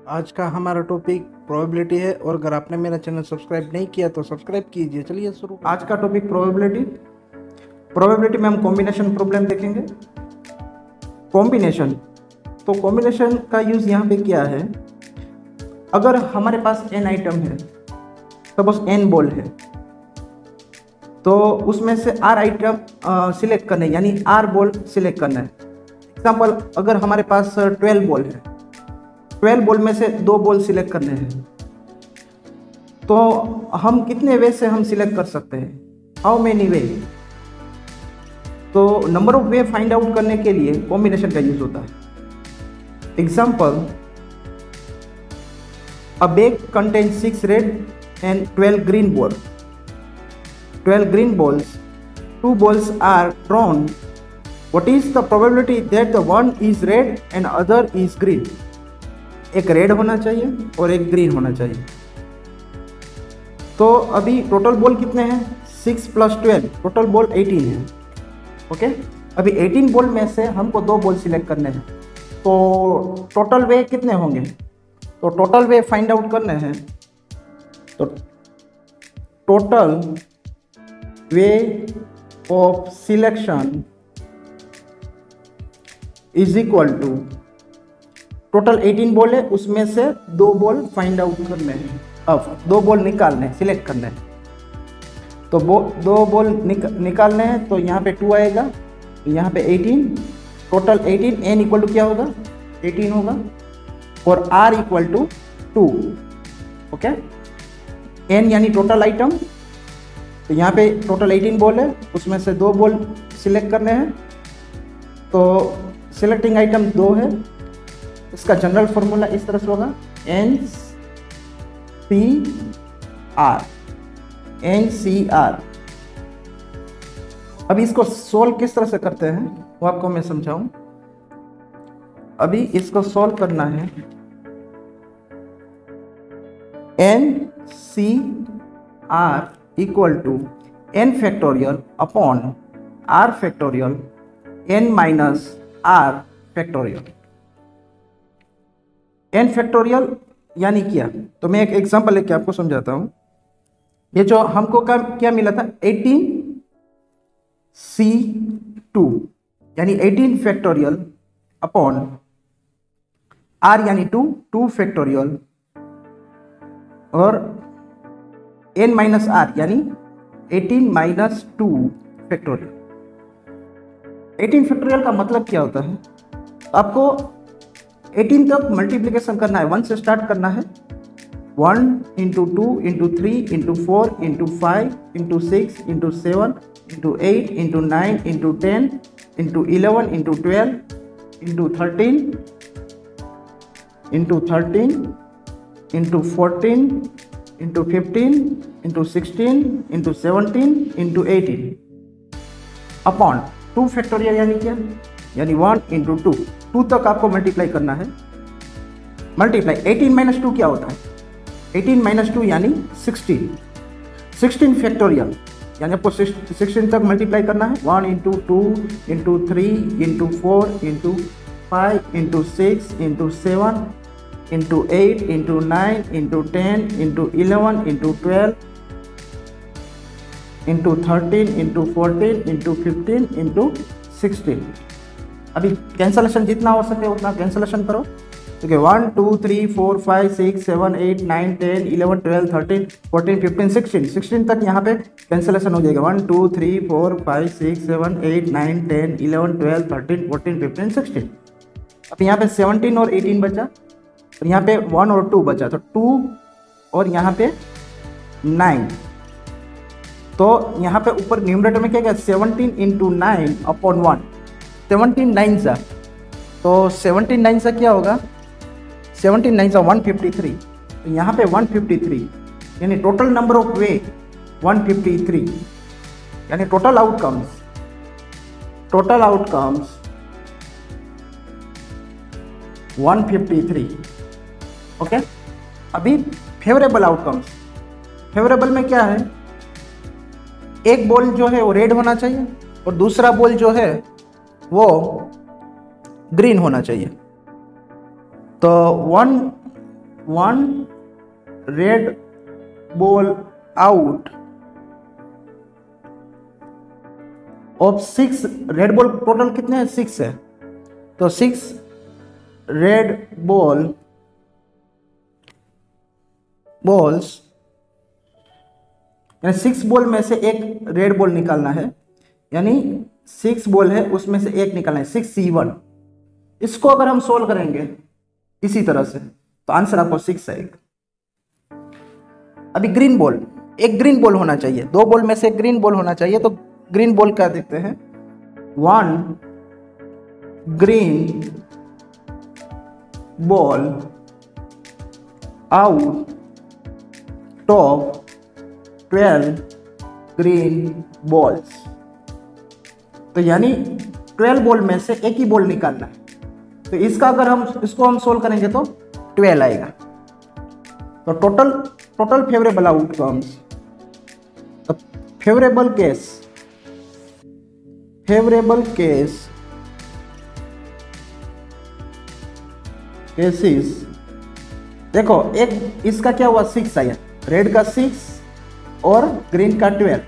आज का हमारा टॉपिक प्रोबेबिलिटी है और अगर आपने मेरा चैनल सब्सक्राइब नहीं किया तो सब्सक्राइब कीजिए। चलिए शुरू। आज का टॉपिक प्रोबेबिलिटी में हम कॉम्बिनेशन प्रॉब्लम देखेंगे। कॉम्बिनेशन, तो कॉम्बिनेशन का यूज यहाँ पे क्या है, अगर हमारे पास n आइटम है, सपोज n बॉल है, तो उसमें से r आइटम सिलेक्ट करना है, यानी r बॉल सिलेक्ट करना है। एग्जाम्पल, अगर हमारे पास 12 बॉल है, 12 बॉल में से 2 बॉल सिलेक्ट करने हैं, तो हम कितने वे से हम सिलेक्ट कर सकते हैं, हाउ मेनी वे। तो number of way find out करने के लिए कॉम्बिनेशन का यूज होता है। Example, a bag contains 6 red and 12 green ball, 12 green balls, 2 balls are drawn. What is the probability that the one is red and other is green? एक red होना चाहिए और एक ग्रीन होना चाहिए। तो अभी टोटल बॉल कितने हैं, 6 + 12, टोटल बॉल 18 है। ओके, अभी 18 बॉल में से हमको 2 बॉल सिलेक्ट करने हैं, तो टोटल वे कितने होंगे, तो टोटल वे फाइंड आउट करने हैं। तो total way of selection is equal to, total 18 ball है, उसमें से 2 बॉल फाइंड आउट करने हैं। अब 2 बॉल निकालने, सिलेक्ट करने हैं, तो 2 बॉल निकालने हैं, तो यहाँ पे 2 आएगा, यहाँ पे 18, टोटल 18, n इक्वल टू क्या होगा, 18 होगा, और r equal to 2। Okay, n यानी टोटल आइटम, तो यहाँ पे टोटल 18 बॉल है, उसमें से 2 बॉल सिलेक्ट करने हैं, तो सिलेक्टिंग आइटम 2 है। इसका जनरल फॉर्मूला इस तरह से होगा, NCR। अभी इसको सोल्व किस तरह से करते हैं वो आपको मैं समझाऊं। अभी इसको सोल्व करना है, NCR equal to n factorial upon r factorial n minus r factorial. n factorial यानी क्या, तो मैं एक एग्जांपल लेके आपको समझाता हूं। ये जो हमको क्या मिला था, 18C2 यानी 18 फैक्टोरियल अपॉन r यानी 2 फैक्टोरियल और n माइनस r यानी 18 माइनस 2 फैक्टोरियल। 18 फैक्टोरियल का मतलब क्या होता है, तो आपको 18 तक मल्टीप्लिकेशन करना है, 1 से स्टार्ट करना है, 1 × 2 × 3 × 4 × 5 × 6 × 7 × 8 × 9 × 10 × 11 × 12 × 13 × 13 × 14 × 15 × 16 × 17 × 18 अपॉन 2 फैक्टोरियल यानी क्या, यानी 1 × 2 तक आपको मल्टीप्लाई करना है। मल्टीप्लाई 18 माइनस 2 क्या होता है, 18 माइनस 2 यानी 16 फैक्टोरियल, यानी आपको 16 तक मल्टीप्लाई करना है, 1 × 2 × 3 × 4 × 5 × 6 × 7 × 8 × 9 × 10 × 11 × 12 × 13 × 14 × 15 × 16। अभी कैंसलेशन जितना हो सके उतना कैंसलेशन करो। ठीक है, 1 2 3 4 5 6 7 8 9 10 11 12 13 14 15 16 तक यहाँ पे कैंसलेशन हो जाएगा। 1 2 3 4 5 6 7 8 9 10 11 12 13 14 15 16। अब यहाँ पे 17 और 18 बचा, और यहाँ पे 1 और 2 बचा, तो 2 और यहाँ पे 9, तो यहाँ पे ऊपर न्यूमरेटर में क्या क्या, 17 × 9 अपॉन 1, 17 9 सा, तो 17 9 सा क्या होगा, 17 9 सा 153, तो यहाँ पे 153 यानी टोटल नंबर ऑफ वे 153, यानी टोटल आउटकम्स 153। ओके, अभी फेवरेबल आउटकम्स, फेवरेबल में क्या है, एक बॉल जो है वो रेड होना चाहिए और दूसरा बॉल जो है वो ग्रीन होना चाहिए। तो 1 1 red ball out of 6 red ball, total कितने हैं? 6 है, तो 6 रेड बॉल्स, यानी 6 बॉल में से एक रेड बॉल निकालना है, यानी 6 बॉल है उसमें से एक निकालना है, 6C1। इसको अगर हम सोल्व करेंगे इसी तरह से तो आंसर आपको 6 आएगा। अभी ग्रीन बॉल, एक ग्रीन बॉल होना चाहिए, 2 बॉल में से एक ग्रीन बॉल होना चाहिए, तो ग्रीन बॉल क्या देखते हैं? 1 green ball out of 12 green balls, तो यानी 12 बॉल में से एक ही बॉल निकालना है, तो इसका अगर हम इसको हम सोल्व करेंगे तो 12 आएगा। तो टोटल फेवरेबल आउटकम्स, तो फेवरेबल केसेस, देखो एक इसका क्या हुआ? 6 आया, रेड का 6 और ग्रीन का 12,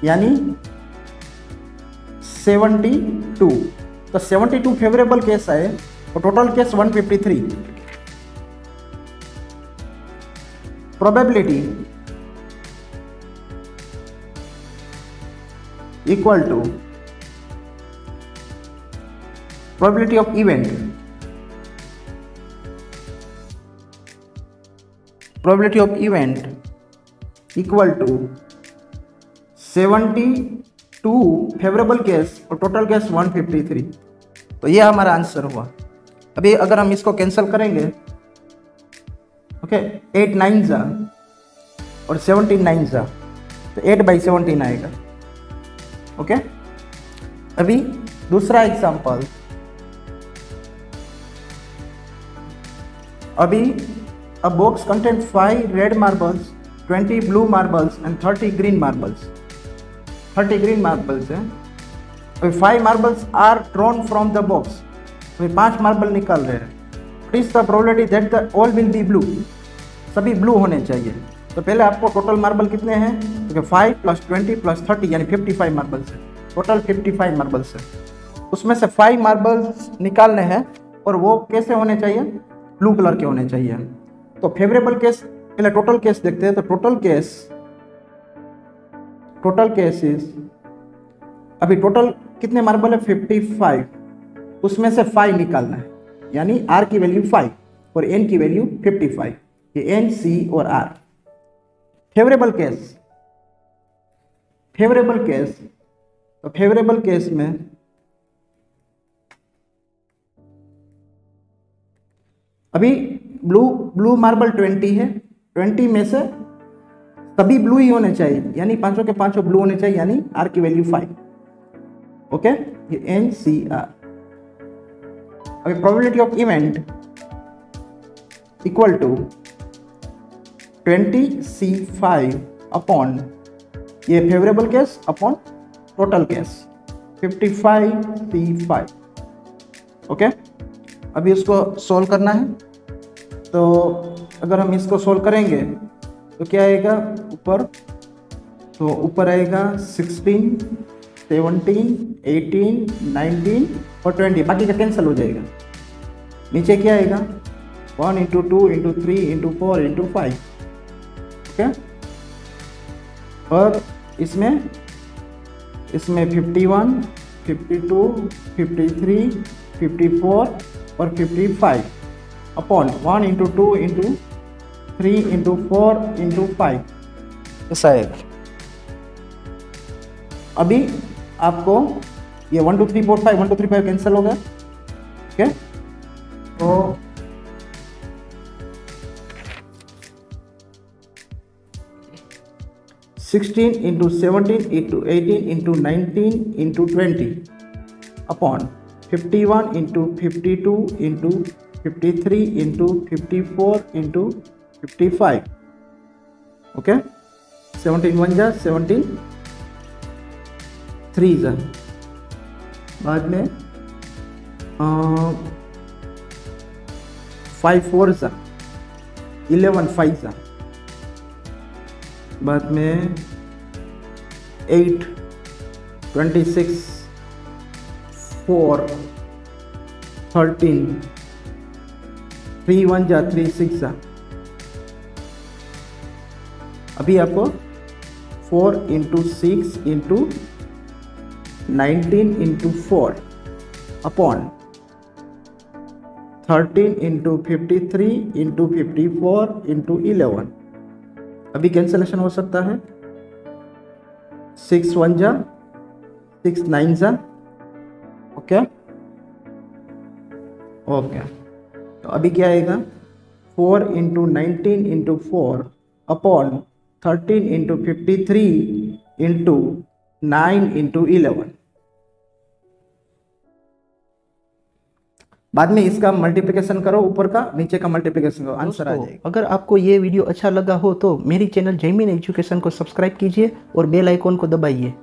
यानी 72, तो 72 फेवरेबल केस आए और total case 153। Probability equal to probability of event, probability of event equal to 72 favourable case और टोटल केस 153, तो ये हमारा आंसर हुआ। अभी अगर हम इसको कैंसिल करेंगे, ओके, 8 9 जा और 17 9 जा, तो 8/17 आएगा। ओके, अभी दूसरा एग्जांपल, अभी a box contains 5 red marbles, 20 blue marbles and 30 green marbles. 30 green marbles है, अभी 5 marbles are drawn from the box, अभी 5 मार्बल निकाल रहे हैं। What is the probability that the all will be blue? सभी ब्लू होने चाहिए, तो पहले आपको टोटल मार्बल कितने हैं? तो 5 + 20 + 30 यानी 55 मार्बल्स है, टोटल 55 मार्बल्स है, उसमें से 5 मार्बल्स निकालने हैं और वो कैसे होने चाहिए? ब्लू कलर के होने चाहिए। तो फेवरेबल केस, पहले टोटल केस देखते हैं, तो टोटल केस इज, अभी टोटल कितने मार्बल है? 55, उसमें से 5 निकालना है, यानी R की वैल्यू 5 और N की वैल्यू 55, ये N, C और R। फेवरेबल केस, तो फेवरेबल केस में अभी ब्लू मार्बल 20 है, 20 में से सभी ब्लू ही होने चाहिए, यानी 5 के 5 ब्लू होने चाहिए, यानी R की वैल्यू 5। ओके, ये NCR। अभी probability of event equal to 20C5 upon ये favourable case upon total case 55C5। Okay, अभी इसको सोल्व करना है, तो अगर हम इसको सोल्व करेंगे तो क्या आएगा ऊपर? तो ऊपर आएगा 16, 17, 18, 19 और 20, बाकी का कैंसिल हो जाएगा। नीचे क्या आएगा? 1 × 2 × 3 × 4 × 5। ओके, और इसमें 51, 52, 53, 54 और 55 अपॉन 1 × 2 × 3 × 4 × 5, ऐसा आएगा। अभी आपको ये 1 2 3 4 5 1 2 3 5 कैंसिल हो गया। ओके, तो (16 × 17 × 18 × 19 × 20 अपॉन 51 × 52 × 53 × 54 × 55। ओके, 17 1 जा, 17 3 जा, बाद में 5 4 जा, 11 5 जा, बाद में 8 26 4 13 3 1 जा 3 6 जा। अभी आपको 4 into 6 into 19 into 4 upon 13 into 53 into 54 into 11। अभी कैंसलेशन हो सकता है, 6 1 जा 6 9 जा। ओके ओके, तो अभी क्या आएगा, 4 into 19 into 4 upon 13 into 53 into 9 into 11। बाद में इसका मल्टीप्लिकेशन करो, ऊपर का नीचे का मल्टीप्लिकेशन करो, आंसर आ जाएगा। अगर आपको ये वीडियो अच्छा लगा हो तो मेरी चैनल जयमीन एजुकेशन को सब्सक्राइब कीजिए और बेल आइकॉन को दबाइए।